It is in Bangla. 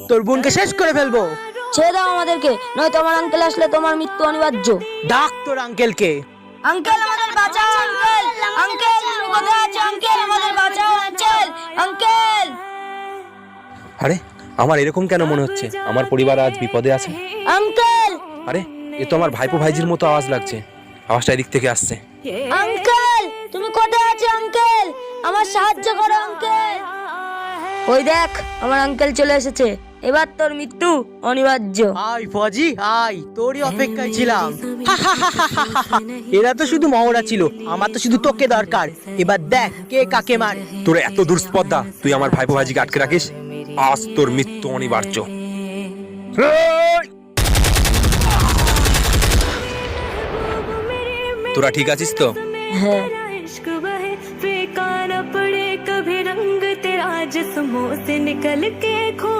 তোর বোনকে শেষ করে ফেলবো। ছেড়ে দাও আমাদেরকে, নয়তো আমার আঙ্কেল আসলে তোমার মৃত্যু অনিবার্য। ডাক তোর আঙ্কেলকে। আঙ্কেল আমাদের বাঁচাও, আঙ্কেল আঙ্কেল তুমি কোথায় আছো? আঙ্কেল আমাদের বাঁচাও, আঙ্কেল আঙ্কেল। আরে আমার এরকম কেন মনে হচ্ছে আমার পরিবার আজ বিপদে আছে? আঙ্কেল আরে এ তো আমার ভাইপো ভাইজির মতো আওয়াজ লাগছে, আওয়াজটা এদিক থেকে আসছে। আঙ্কেল তুমি কোথায় আছো? আঙ্কেল আমার সাহায্য করো আঙ্কেল। ওই দেখ আমার আঙ্কেল চলে এসেছে, এবার তোর মৃত্যু অনিবার্য। আয় ফজি আয়, তোরই অপেক্ষায় ছিলাম। এরা তো শুধু মহড়া ছিল, আমার তো শুধু তোকে দরকার। এবার দেখ কে কাকে মারে। তোর এত দুঃস্পর্ধা, তুই আমার ভাইপো ভাইজিকে আটকে রাখিস, আজ তোর মৃত্যু অনিবার্য। তোরা ঠিক আছিস তো? হ্যাঁ। इश्क बहे बेकार पड़े कभी रंग तेरा जिस्मों से निकल के खो